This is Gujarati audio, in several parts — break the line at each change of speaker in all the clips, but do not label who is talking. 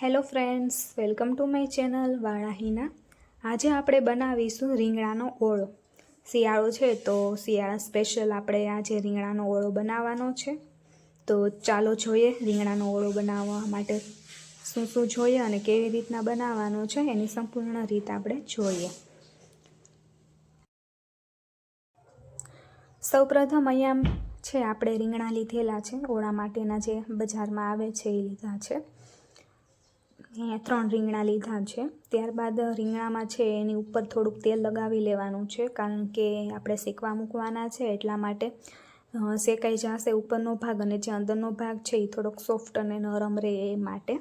Hello friends, welcome to my channel વાળાહીના. આજે આપણે બનાવીશું રીંગણાનો ઓળો. શિયાળો છે તો શિયાળા સ્પેશિયલ આપણે આજે રીંગણાનો ઓળો બનાવવાનો છે. તો ચાલો જોઈએ રીંગણાનો ઓળો બનાવવા માટે શું શું જોઈએ અને કેવી રીતના બનાવવાનો છે એની સંપૂર્ણ રીત આપણે જોઈએ. સૌપ્રથમ અહીંયા છે આપણે રીંગણા લીધેલા છે, ઓળા માટેના જે બજારમાં આવે છે એ લીધા છે. અહીંયા 3 રીંગણા લીધા છે. ત્યારબાદ રીંગણામાં છે એની ઉપર થોડુંક તેલ લગાવી લેવાનું છે, કારણ કે આપણે શેકવા મૂકવાના છે એટલા માટે શેકાઈ જશે ઉપરનો ભાગ અને જે અંદરનો ભાગ છે એ થોડોક સોફ્ટ અને નરમ રહે એ માટે.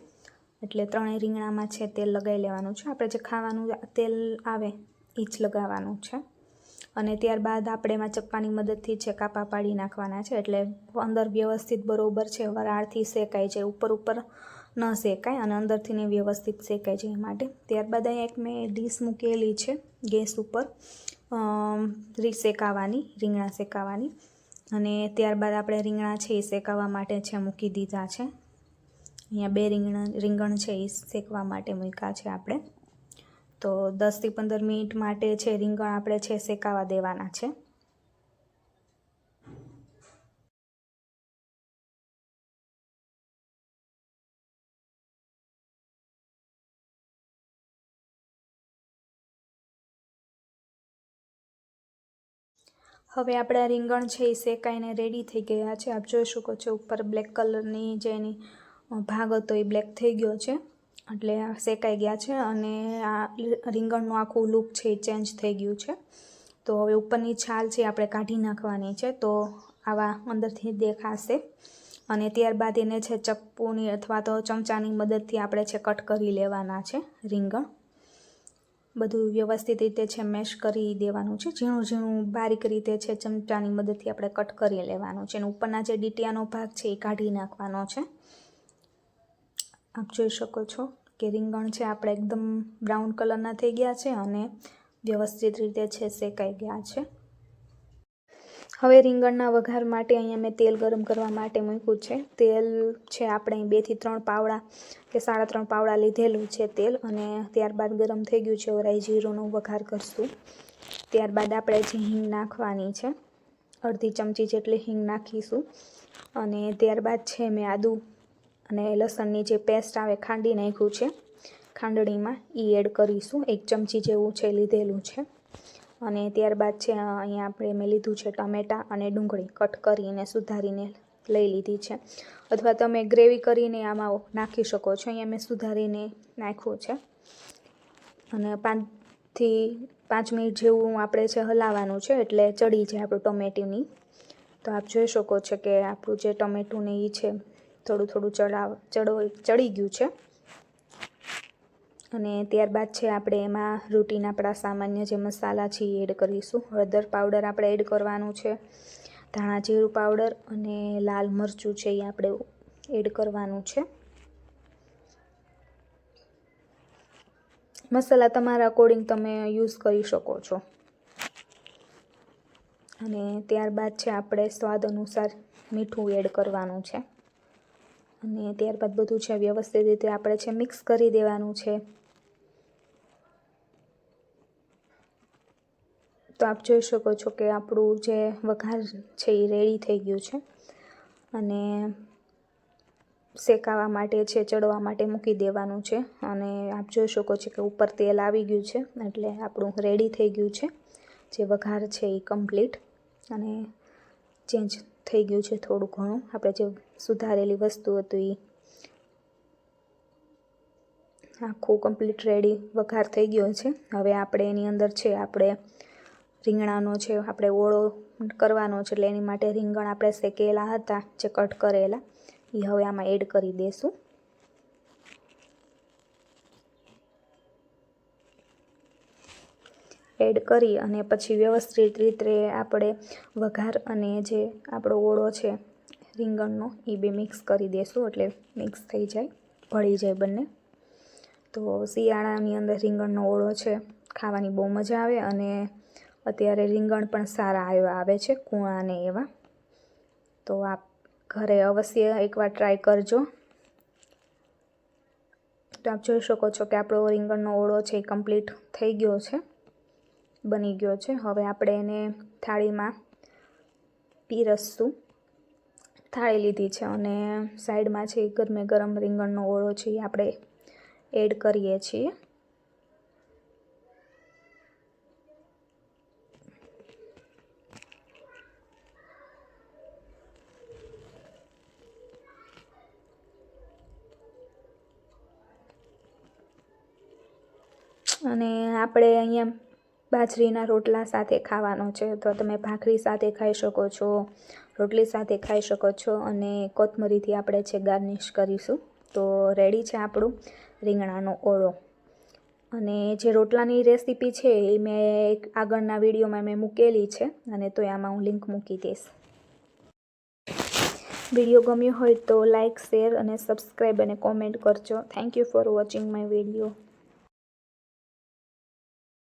એટલે 3 રીંગણામાં છે તેલ લગાવી લેવાનું છે. આપણે જે ખાવાનું તેલ આવે એ જ લગાવવાનું છે. અને ત્યારબાદ આપણે એમાં ચપ્પાની મદદથી છે કાપા પાડી નાખવાના છે, એટલે અંદર વ્યવસ્થિત બરોબર છે વરાળથી શેકાઈ જાય, ઉપર ન શેકાય અને અંદરથી ને વ્યવસ્થિત શેકાઈ જાય માટે. ત્યારબાદ અહીંયા એક મેં ડીશ મૂકેલી છે ગેસ ઉપર રીંગણા શેકાવાની, અને ત્યારબાદ આપણે રીંગણા છે એ શેકાવા માટે છે મૂકી દીધા છે. અહીંયા 2 રીંગણ છે એ શેકવા માટે મૂક્યા છે આપણે. તો 10 થી 15 મિનિટ માટે છે રીંગણ આપણે છે શેકાવા દેવાના છે. હવે આપણા રીંગણ છે એ શેકાઈને રેડી થઈ ગયા છે. આપ જોઈ શકો છો ઉપર બ્લેક કલરની જે એની ભાગ હતો એ બ્લેક થઈ ગયો છે, એટલે શેકાઈ ગયા છે અને આ રીંગણનું આખું લુક છે એ ચેન્જ થઈ ગયું છે. તો હવે ઉપરની છાલ છે આપણે કાઢી નાખવાની છે, તો આવા અંદરથી દેખાશે. અને ત્યારબાદ એને છે ચપ્પુની અથવા તો ચમચાની મદદથી આપણે છે કટ કરી લેવાના છે. રીંગણ બધું વ્યવસ્થિત રીતે છે મેશ કરી દેવાનું છે, ઝીણું બારીક રીતે છે ચમચાની મદદથી આપણે કટ કરી લેવાનું છે. અને ઉપરના જે ડીટીયાનો ભાગ છે એ કાઢી નાખવાનો છે. આપ જોઈ શકો છો કે રીંગણ છે આપણે એકદમ બ્રાઉન કલરના થઈ ગયા છે અને વ્યવસ્થિત રીતે છે શેકાઈ ગયા છે. હવે રીંગણના વઘાર માટે અહીંયા મેં તેલ ગરમ કરવા માટે મૂક્યું છે. તેલ છે આપણે 2 થી 3 પાવડા કે 3.5 પાવડા લીધેલું છે તેલ, અને ત્યારબાદ ગરમ થઈ ગયું છે. રાઈ જીરુંનો વઘાર કરશું. ત્યારબાદ આપણે જે હિંગ નાખવાની છે, અડધી ચમચી જેટલી હિંગ નાખીશું. અને ત્યારબાદ છે મેં આદુ અને લસણની જે પેસ્ટ આવે ખાંડી નાખ્યું છે ખાંડણીમાં, એ એડ કરીશું. 1 ચમચી જેવું છે લીધેલું છે. અને ત્યારબાદ છે અહીંયા મેં લીધું છે ટમેટાં અને ડુંગળી કટ કરીને સુધારીને લઈ લીધી છે, અથવા તમે ગ્રેવી કરીને આમાં નાખી શકો છો. અહીંયા મેં સુધારીને નાખ્યું છે. અને 5 થી 5 મિનિટ જેવું આપણે છે હલાવવાનું છે, એટલે ચડી જાય આપણું ટમેટીની. તો આપ જોઈ શકો છો કે આપણું જે ટમેટું ને એ છે થોડું ચડી ગયું છે. અને ત્યારબાદ છે આપણે એમાં રૂટીન આપણા સામાન્ય જે મસાલા છે એ એડ કરીશું. હળદર પાવડર આપણે એડ કરવાનું છે, ધાણા જીરું પાવડર અને લાલ મરચું છે એ આપણે એડ કરવાનું છે. મસાલા તમારા અકોર્ડિંગ તમે યુઝ કરી શકો છો. અને ત્યારબાદ છે આપણે સ્વાદ અનુસાર મીઠું એડ કરવાનું છે. અને ત્યારબાદ બધું છે વ્યવસ્થિત રીતે આપણે છે મિક્સ કરી દેવાનું છે. તો આપ જોઈ શકો છો કે આપણું જે વઘાર છે એ રેડી થઈ ગયું છે. અને શેકાવા માટે છે ચડવા માટે મૂકી દેવાનું છે. અને આપ જોઈ શકો છો કે ઉપર તેલ આવી ગયું છે, એટલે આપણું રેડી થઈ ગયું છે. જે વઘાર છે એ કમ્પ્લીટ અને ચેન્જ થઈ ગયું છે થોડું ઘણું. આપણે જે સુધારેલી વસ્તુ હતી એ આખું કમ્પ્લીટ રેડી વઘાર થઈ ગયો છે. હવે આપણે એની અંદર છે આપણે રીંગણાનો છે આપણે ઓળો કરવાનો છે, એટલે એની માટે રીંગણ આપણે શેકેલા હતા જે કટ કરેલા એ હવે આમાં એડ કરી દઈશું. એડ કરી અને પછી વ્યવસ્થિત રીતે આપણે વઘાર અને જે આપણો ઓળો છે રીંગણનો એ બે મિક્સ કરી દઈશું, એટલે મિક્સ થઈ જાય, ભળી જાય બંને. તો શિયાળાની અંદર રીંગણનો ઓળો છે ખાવાની બહુ મજા આવે. અને અત્યારે રીંગણ પણ સારા આવે છે કૂણાને એવા. તો આપ ઘરે અવશ્ય એકવાર ટ્રાય કરજો. તો આપ જોઈ શકો છો કે આપણો રીંગણનો ઓળો છે એ કમ્પ્લીટ થઈ ગયો છે, બની ગયો છે. હવે આપણે એને થાળીમાં પીરસશું. થાળી લીધી છે અને સાઈડમાં છે ગરમે ગરમ રીંગણનો ઓળો છે એ આપણે એડ કરીએ છીએ. અને આપણે અહીંયા બાજરીના રોટલા સાથે ખાવાનો છે, તો તમે ભાખરી સાથે ખાઈ શકો છો, રોટલી સાથે ખાઈ શકો છો અને કોથમરીથી આપણે છે ગાર્નિશ કરીશું. તો રેડી છે આપણું રીંગણાનો ઓળો. અને જે રોટલાની રેસીપી છે એ મેં આગળના વિડીયોમાં મેં મૂકેલી છે, અને તો આમાં હું લિંક મૂકી દઈશ. વિડીયો ગમ્યો હોય તો લાઇક, શેર અને સબસ્ક્રાઈબ અને કોમેન્ટ કરજો. Thank you for watching my video.